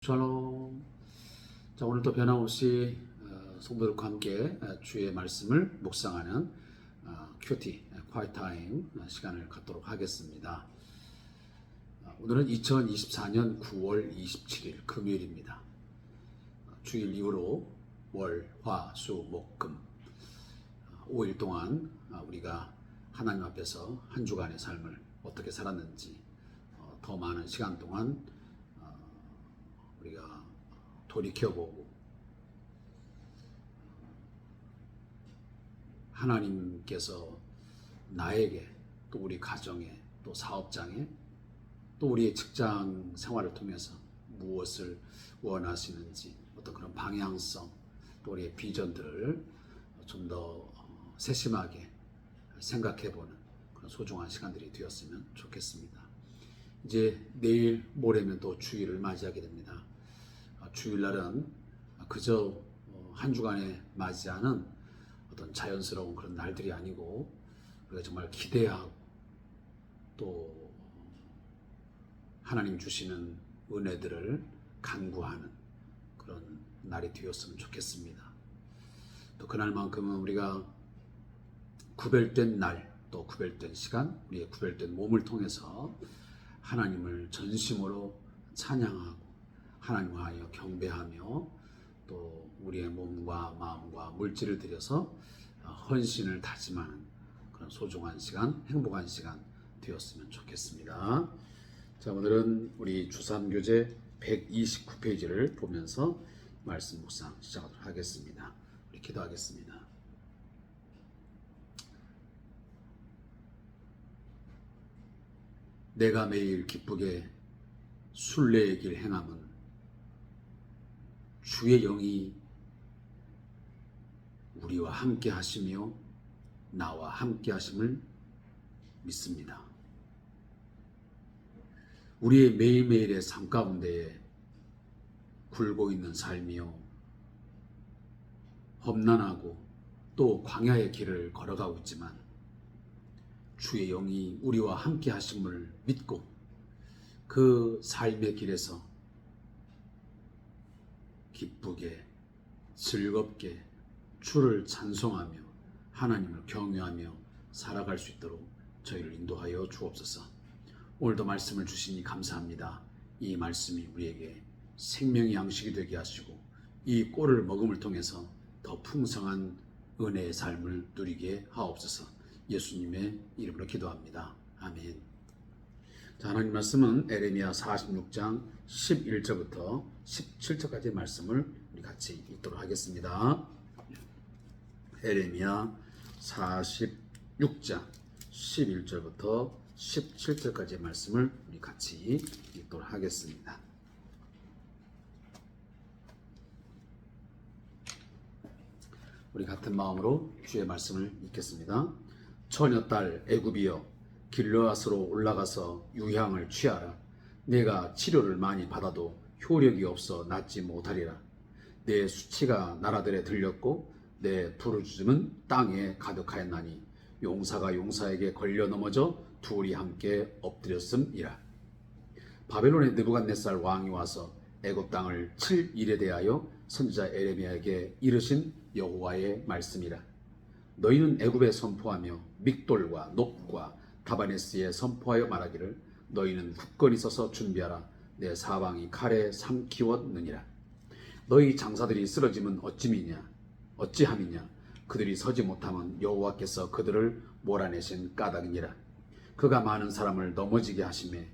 샬롬. 자, 오늘도 변함없이 성도들과 함께 주의 말씀을 묵상하는 큐티 quiet time 시간을 갖도록 하겠습니다. 오늘은 2024년 9월 27일 금요일입니다. 주일 이후로 월, 화, 수, 목, 금 5일 동안 우리가 하나님 앞에서 한 주간의 삶을 어떻게 살았는지 더 많은 시간 동안 우리가 돌이켜보고 하나님께서 나에게 또 우리 가정에 또 사업장에 또 우리의 직장 생활을 통해서 무엇을 원하시는지 어떤 그런 방향성 또 우리의 비전들을 좀 더 세심하게 생각해보는 그런 소중한 시간들이 되었으면 좋겠습니다. 이제 내일 모레면 또 주일을 맞이하게 됩니다. 주일날은 그저 한 주간에 맞이하는 어떤 자연스러운 그런 날들이 아니고 우리가 정말 기대하고 또 하나님 주시는 은혜들을 간구하는 그런 날이 되었으면 좋겠습니다. 또 그날만큼은 우리가 구별된 날, 또 구별된 시간, 우리의 구별된 몸을 통해서 하나님을 전심으로 찬양하고 하나님을 하여 경배하며 또 우리의 몸과 마음과 물질을 들여서 헌신을 다짐하는 그런 소중한 시간, 행복한 시간 되었으면 좋겠습니다. 자, 오늘은 우리 주3교재 129페이지를 보면서 말씀 묵상 시작하도록 하겠습니다. 우리 기도하겠습니다. 내가 매일 기쁘게 순례의 길 행함은 주의 영이 우리와 함께 하시며 나와 함께 하심을 믿습니다. 우리의 매일매일의 삶 가운데에 굴고 있는 삶이요 험난하고 또 광야의 길을 걸어가고 있지만 주의 영이 우리와 함께 하심을 믿고 그 삶의 길에서 기쁘게 즐겁게 주를 찬송하며 하나님을 경외하며 살아갈 수 있도록 저희를 인도하여 주옵소서. 오늘도 말씀을 주시니 감사합니다. 이 말씀이 우리에게 생명의 양식이 되게 하시고 이 꼴을 먹음을 통해서 더 풍성한 은혜의 삶을 누리게 하옵소서. 예수님의 이름으로 기도합니다. 아멘. 자, 하나님 말씀은 에레미야 46장 11절부터 17절까지의 말씀을 우리 같이 읽도록 하겠습니다. 에레미야 46장 11절부터 17절까지의 말씀을 우리 같이 읽도록 하겠습니다. 우리 같은 마음으로 주의 말씀을 읽겠습니다. 처녀딸 애굽이여 길르앗으로 올라가서 유향을 취하라. 내가 치료를 많이 받아도 효력이 없어 낫지 못하리라. 내 수치가 나라들에 들렸고 내 부르짖음은 땅에 가득하였나니 용사가 용사에게 걸려 넘어져 둘이 함께 엎드렸음이라. 바벨론의 느부갓네살 왕이 와서 애굽 땅을 칠 일에 대하여 선지자 에레미야에게 이르신 여호와의 말씀이라. 너희는 애굽에 선포하며 믹돌과 높과 다바네스에 선포하여 말하기를 너희는 굳건히 서서 준비하라. 내 사방이 칼에 삼키웠느니라. 너희 장사들이 쓰러짐은 어찌함이냐. 그들이 서지 못하면 여호와께서 그들을 몰아내신 까닭이니라. 그가 많은 사람을 넘어지게 하심에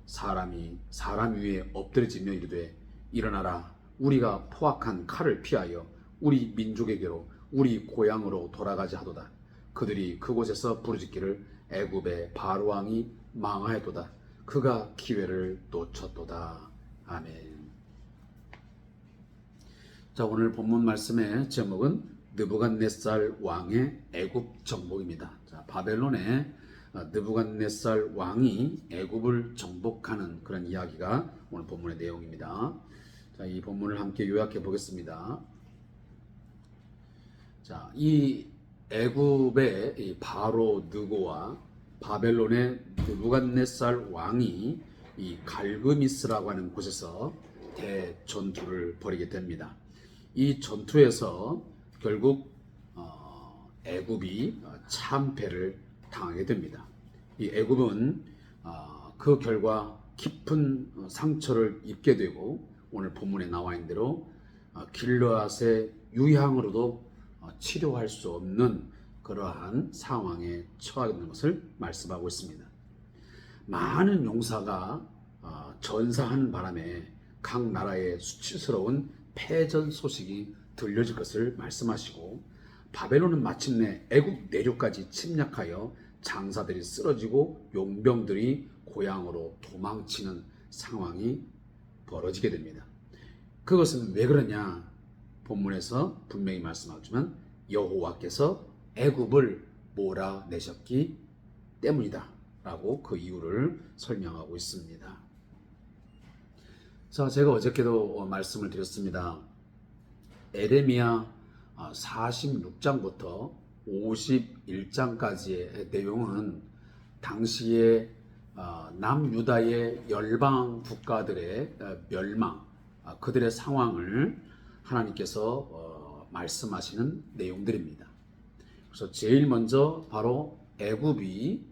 사람이 사람 위에 엎드려지며 이르되 일어나라. 우리가 포악한 칼을 피하여 우리 민족에게로 우리 고향으로 돌아가자 하도다. 그들이 그곳에서 부르짖기를 애굽의 바로 왕이 망하였도다. 그가 기회를 놓쳤도다. 아멘. 자, 오늘 본문 말씀의 제목은 느부갓네살 왕의 애굽 정복입니다. 자, 바벨론의 느부갓네살 왕이 애굽을 정복하는 그런 이야기가 오늘 본문의 내용입니다. 자, 이 본문을 함께 요약해 보겠습니다. 자, 이 애굽의 이 바로 느고와 바벨론의 느부갓네살 왕이 이 갈그미스라고 하는 곳에서 대전투를 벌이게 됩니다. 이 전투에서 결국 애굽이 참패를 당하게 됩니다. 이 애굽은 그 결과 깊은 상처를 입게 되고 오늘 본문에 나와 있는 대로 길르앗의 유향으로도 치료할 수 없는 그러한 상황에 처하게 되는 것을 말씀하고 있습니다. 많은 용사가 전사하는 바람에 각 나라의 수치스러운 패전 소식이 들려질 것을 말씀하시고 바벨론은 마침내 애국 내륙까지 침략하여 장사들이 쓰러지고 용병들이 고향으로 도망치는 상황이 벌어지게 됩니다. 그것은 왜 그러냐? 본문에서 분명히 말씀하지만 여호와께서 애굽을 몰아내셨기 때문이다 라고 그 이유를 설명하고 있습니다. 자, 제가 어저께도 말씀을 드렸습니다. 에레미야 46장부터 51장까지의 내용은 당시에 남유다의 열방 국가들의 멸망, 그들의 상황을 하나님께서 말씀하시는 내용들입니다. 그래서 제일 먼저 바로 애굽이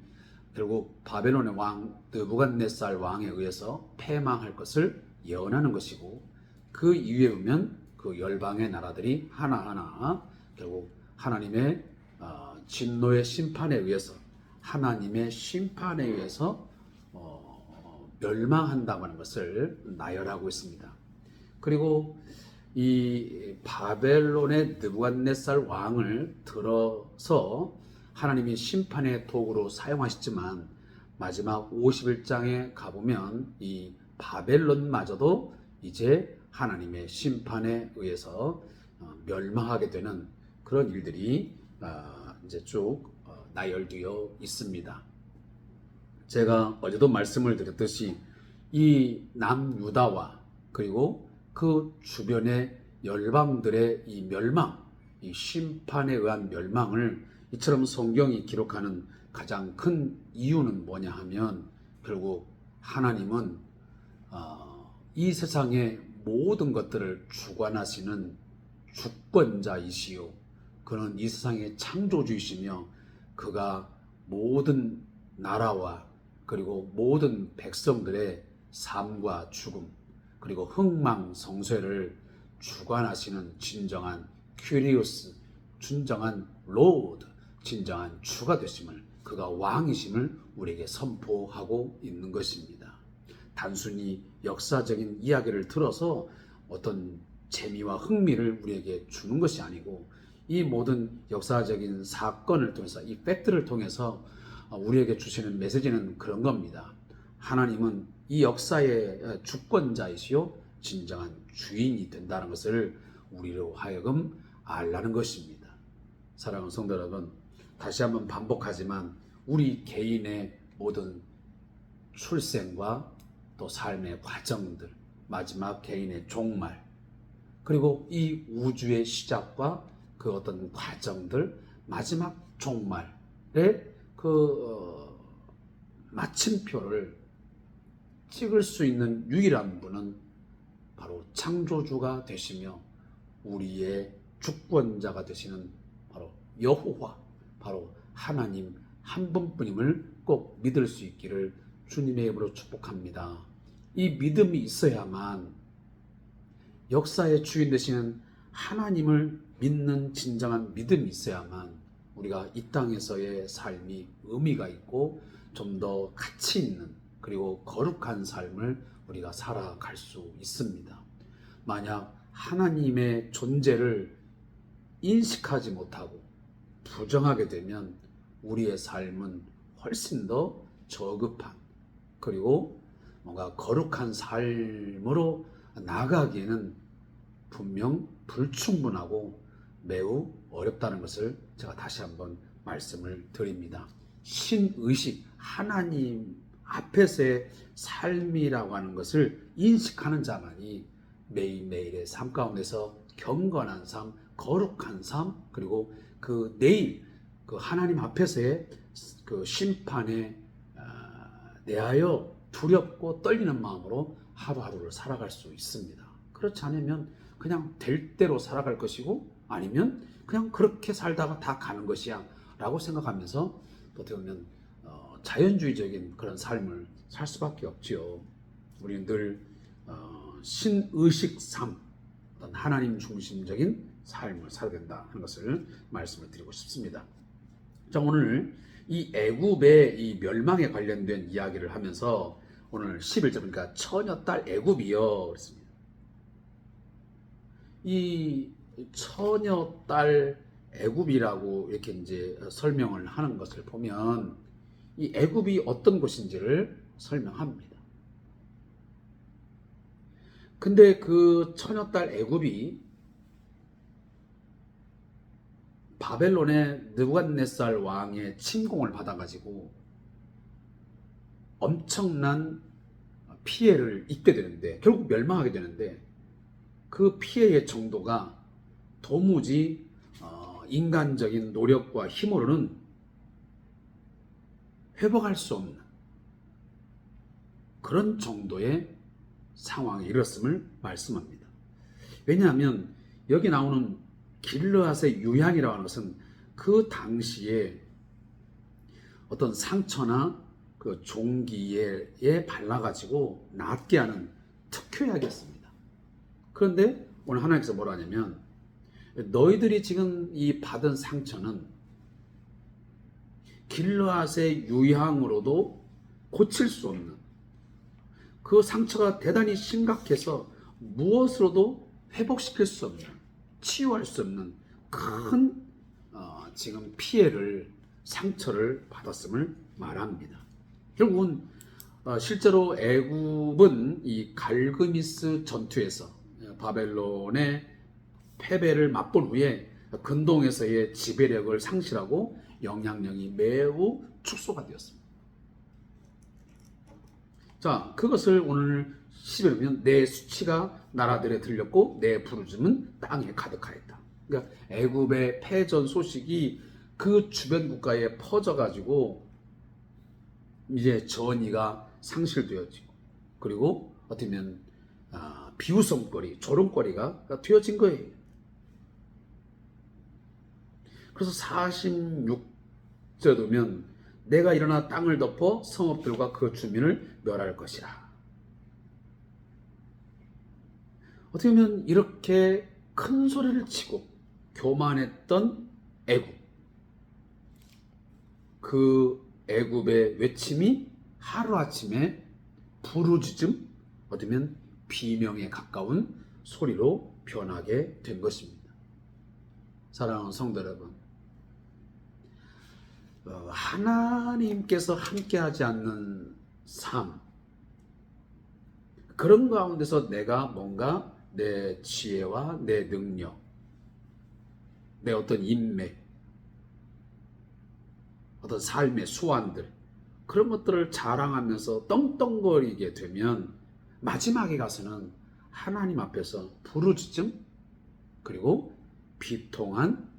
결국 바벨론의 왕 느부갓네살 왕에 의해서 패망할 것을 예언하는 것이고, 그 이후에 보면 그 열방의 나라들이 하나하나 결국 하나님의 진노의 심판에 의해서, 하나님의 심판에 의해서 멸망한다고 하는 것을 나열하고 있습니다. 그리고 이 바벨론의 느부갓네살 왕을 들어서 하나님이 심판의 도구로 사용하셨지만 마지막 51장에 가보면 이 바벨론마저도 이제 하나님의 심판에 의해서 멸망하게 되는 그런 일들이 이제 쭉 나열되어 있습니다. 제가 어제도 말씀을 드렸듯이 이 남유다와 그리고 그 주변의 열방들의 이 멸망, 이 심판에 의한 멸망을 이처럼 성경이 기록하는 가장 큰 이유는 뭐냐 하면 결국 하나님은 이 세상의 모든 것들을 주관하시는 주권자이시요, 그는 이 세상의 창조주이시며 그가 모든 나라와 그리고 모든 백성들의 삶과 죽음 그리고 흥망성쇠를 주관하시는 진정한 큐리오스, 진정한 로드, 진정한 주가 되심을, 그가 왕이심을 우리에게 선포하고 있는 것입니다. 단순히 역사적인 이야기를 들어서 어떤 재미와 흥미를 우리에게 주는 것이 아니고, 이 모든 역사적인 사건을 통해서, 이 팩트를 통해서 우리에게 주시는 메시지는 그런 겁니다. 하나님은 이 역사의 주권자이시요 진정한 주인이 된다는 것을 우리로 하여금 알라는 것입니다. 사랑하는 성도 여러분, 다시 한번 반복하지만 우리 개인의 모든 출생과 또 삶의 과정들, 마지막 개인의 종말, 그리고 이 우주의 시작과 그 어떤 과정들, 마지막 종말의 그 마침표를 찍을 수 있는 유일한 분은 바로 창조주가 되시며 우리의 주권자가 되시는 바로 여호와, 바로 하나님 한 분뿐임을 꼭 믿을 수 있기를 주님의 이름으로 축복합니다. 이 믿음이 있어야만, 역사의 주인 되시는 하나님을 믿는 진정한 믿음이 있어야만 우리가 이 땅에서의 삶이 의미가 있고 좀 더 가치 있는 그리고 거룩한 삶을 우리가 살아갈 수 있습니다. 만약 하나님의 존재를 인식하지 못하고 부정하게 되면 우리의 삶은 훨씬 더 저급한, 그리고 뭔가 거룩한 삶으로 나가기에는 분명 불충분하고 매우 어렵다는 것을 제가 다시 한번 말씀을 드립니다. 신의식, 하나님 앞에서의 삶이라고 하는 것을 인식하는 자만이 매일매일의 삶 가운데서 경건한 삶, 거룩한 삶, 그리고 그 내일 그 하나님 앞에서의 그 심판에 대하여 두렵고 떨리는 마음으로 하루하루를 살아갈 수 있습니다. 그렇지 않으면 그냥 될 대로 살아갈 것이고, 아니면 그냥 그렇게 살다가 다 가는 것이야 라고 생각하면서 어떻게 보면 자연주의적인 그런 삶을 살 수밖에 없지요. 우리는 늘 신의식 삶, 어떤 하나님 중심적인 삶을 살아야 된다 하는 것을 말씀을 드리고 싶습니다. 자, 오늘 이 애굽의 이 멸망에 관련된 이야기를 하면서 오늘 11절 보니까 처녀딸 애굽이여 그랬습니다. 이 처녀딸 애굽이라고 이렇게 이제 설명을 하는 것을 보면 이 애굽이 어떤 곳인지를 설명합니다. 근데 그 처녀딸 애굽이 바벨론의 느부갓네살 왕의 침공을 받아가지고 엄청난 피해를 입게 되는데, 결국 멸망하게 되는데, 그 피해의 정도가 도무지 인간적인 노력과 힘으로는 회복할 수 없는 그런 정도의 상황에 이르렀음을 말씀합니다. 왜냐하면 여기 나오는 길르앗의 유향이라고 하는 것은 그 당시에 어떤 상처나 그 종기에 발라가지고 낫게 하는 특효약이었습니다. 그런데 오늘 하나님께서 뭐라 하냐면, 너희들이 지금 이 받은 상처는 길르앗의 유향으로도 고칠 수 없는, 그 상처가 대단히 심각해서 무엇으로도 회복시킬 수 없는, 치유할 수 없는 큰 지금 피해를, 상처를 받았음을 말합니다. 결국은 실제로 애굽은 이 갈그미스 전투에서 바벨론의 패배를 맛본 후에 근동에서의 지배력을 상실하고 영향력이 매우 축소가 되었습니다. 자, 그것을 오늘 10절에 보면 내 수치가 나라들에 들렸고 내 부르짖음은 땅에 가득하였다. 그러니까 애굽의 패전 소식이 그 주변 국가에 퍼져가지고 이제 전의가 상실되어지고, 그리고 어떻게 보면 비웃음거리, 조롱거리가 되어진 거예요. 그래서 46절 보면 내가 일어나 땅을 덮어 성읍들과 그 주민을 멸할 것이라. 어떻게 보면 이렇게 큰 소리를 치고 교만했던 애굽, 그 애굽의 외침이 하루아침에 부르짖음, 어떻게 보면 비명에 가까운 소리로 변하게 된 것입니다. 사랑하는 성도 여러분, 하나님께서 함께하지 않는 삶, 그런 가운데서 내가 뭔가 내 지혜와 내 능력, 내 어떤 인맥, 어떤 삶의 수완들, 그런 것들을 자랑하면서 떵떵거리게 되면 마지막에 가서는 하나님 앞에서 부르짖음, 그리고 비통한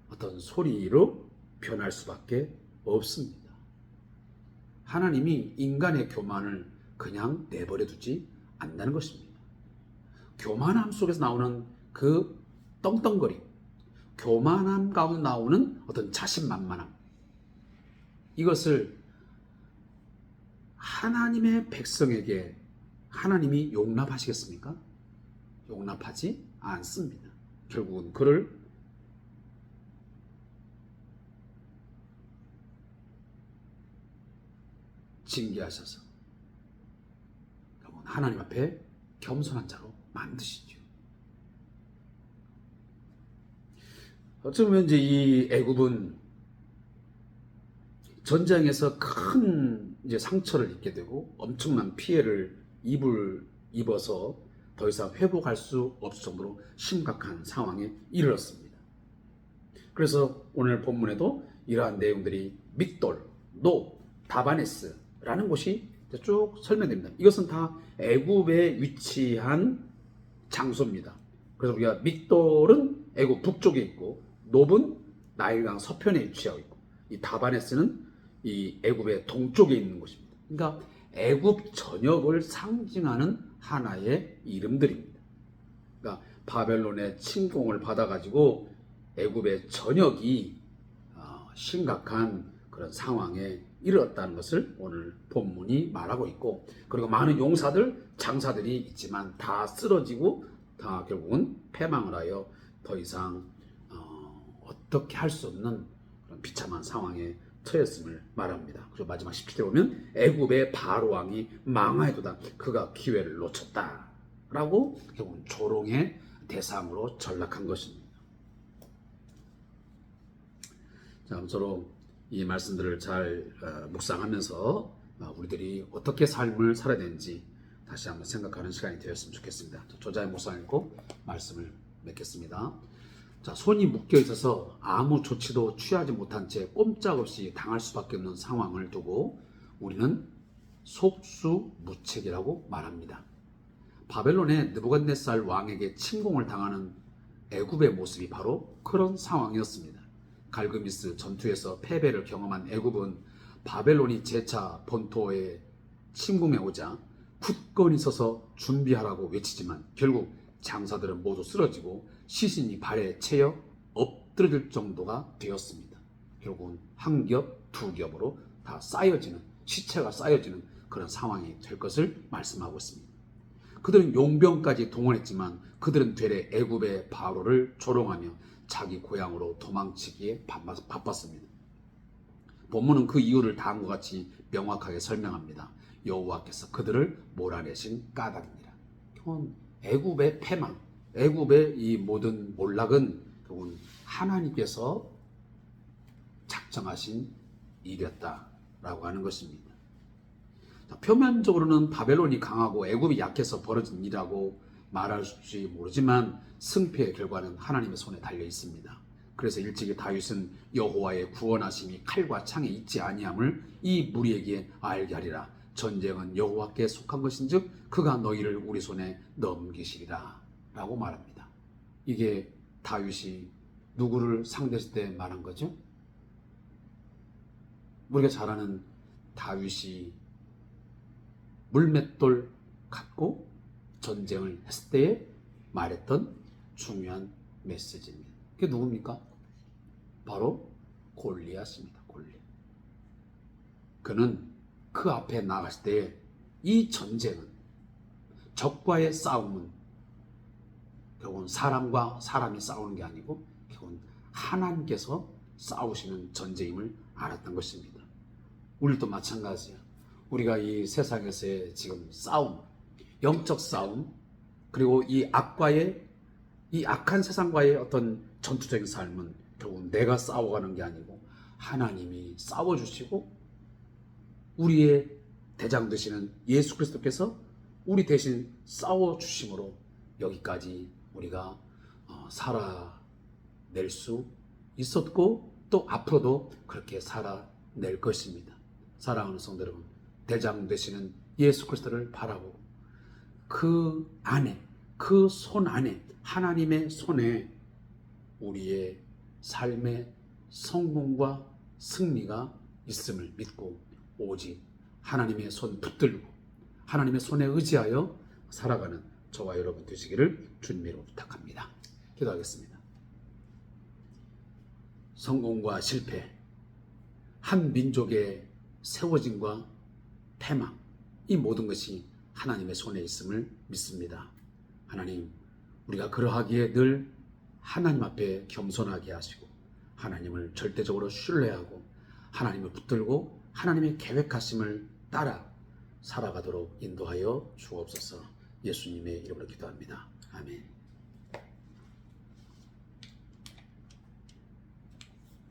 어떤 소리로 변할 수밖에 없습니다. 하나님이 인간의 교만을 그냥 내버려 두지 않는다는 것입니다. 교만함 속에서 나오는 그 떵떵거림, 교만함 가운데 나오는 어떤 자신만만함, 이것을 하나님의 백성에게 하나님이 용납하시겠습니까? 용납하지 않습니다. 결국은 그를 징계하셔서 하나님 앞에 겸손한 자로 만드시죠. 어쩌면 이제 이 애굽은 전쟁에서 큰 이제 상처를 입게 되고 엄청난 피해를 입어서 더 이상 회복할 수 없을 정도로 심각한 상황에 이르렀습니다. 그래서 오늘 본문에도 이러한 내용들이 믹돌, 노, 다바네스라는 곳이 쭉 설명됩니다. 이것은 다 애굽에 위치한 장소입니다. 그래서 우리가 믹돌은 애굽 북쪽에 있고 노브는 나일강 서편에 위치하고 있고 이 다바네스는 이 애굽의 동쪽에 있는 곳입니다. 그러니까 애굽 전역을 상징하는 하나의 이름들입니다. 그러니까 바벨론의 침공을 받아가지고 애굽의 전역이 심각한 그런 상황에 이르렀다는 것을 오늘 본문이 말하고 있고, 그리고 많은 용사들, 장사들이 있지만 다 쓰러지고 다 결국은 패망을 하여 더 이상 어떻게 할 수 없는 그런 비참한 상황에 처했음을 말합니다. 그리고 마지막 17절에 보면 애굽의 바로 왕이 망하여도다 그가 기회를 놓쳤다 라고 결국은 조롱의 대상으로 전락한 것입니다. 자, 서로 이 말씀들을 잘 묵상하면서 우리들이 어떻게 삶을 살아야 되는지 다시 한번 생각하는 시간이 되었으면 좋겠습니다. 조자의 묵상 읽고 말씀을 맺겠습니다. 자, 손이 묶여 있어서 아무 조치도 취하지 못한 채 꼼짝없이 당할 수밖에 없는 상황을 두고 우리는 속수무책이라고 말합니다. 바벨론의 느부갓네살 왕에게 침공을 당하는 애굽의 모습이 바로 그런 상황이었습니다. 갈그미스 전투에서 패배를 경험한 애굽은 바벨론이 재차 본토에 침공해 오자 굳건히 서서 준비하라고 외치지만 결국 장사들은 모두 쓰러지고 시신이 발에 채여 엎드려질 정도가 되었습니다. 결국은 한 겹, 두 겹으로 다 쌓여지는, 시체가 쌓여지는 그런 상황이 될 것을 말씀하고 있습니다. 그들은 용병까지 동원했지만 그들은 되레 애굽의 바로를 조롱하며 자기 고향으로 도망치기에 바빴습니다. 본문은 그 이유를 다음과 같이 명확하게 설명합니다. 여호와께서 그들을 몰아내신 까닭입니다. 애굽의 패망, 애굽의 이 모든 몰락은 결국은 하나님께서 작정하신 일이었다라고 하는 것입니다. 표면적으로는 바벨론이 강하고 애굽이 약해서 벌어진 일이라고 말할지 모르지만 승패의 결과는 하나님의 손에 달려 있습니다. 그래서 일찍이 다윗은 여호와의 구원하심이 칼과 창에 있지 아니함을 이 무리에게 알게 하리라. 전쟁은 여호와께 속한 것인즉 그가 너희를 우리 손에 넘기시리라 라고 말합니다. 이게 다윗이 누구를 상대했을 때 말한 거죠? 우리가 잘 아는 다윗이 물맷돌 갖고 전쟁을 했을 때에 말했던 중요한 메시지입니다. 그게 누굽니까? 바로 골리앗입니다. 골리앗. 그는 그 앞에 나갔을 때 이 전쟁은, 적과의 싸움은 결국은 사람과 사람이 싸우는 게 아니고 결국은 하나님께서 싸우시는 전쟁임을 알았던 것입니다. 우리도 마찬가지야. 우리가 이 세상에서의 지금 싸움, 영적 싸움, 그리고 이 악한 세상과의 어떤 전투적인 삶은 결국 내가 싸워가는 게 아니고 하나님이 싸워주시고 우리의 대장 되시는 예수 그리스도께서 우리 대신 싸워주심으로 여기까지 우리가 살아낼 수 있었고 또 앞으로도 그렇게 살아낼 것입니다. 사랑하는 성도 여러분, 대장 되시는 예수 그리스도를 바라보고 그 안에, 그 손 안에, 하나님의 손에 우리의 삶의 성공과 승리가 있음을 믿고 오직 하나님의 손 붙들고 하나님의 손에 의지하여 살아가는 저와 여러분 되시기를 주님으로 부탁합니다. 기도하겠습니다. 성공과 실패, 한 민족의 세워짐과 패망, 이 모든 것이 하나님의 손에 있음을 믿습니다. 하나님, 우리가 그러하기에 늘 하나님 앞에 겸손하게 하시고 하나님을 절대적으로 신뢰하고 하나님을 붙들고 하나님의 계획하심을 따라 살아가도록 인도하여 주옵소서. 예수님의 이름으로 기도합니다. 아멘.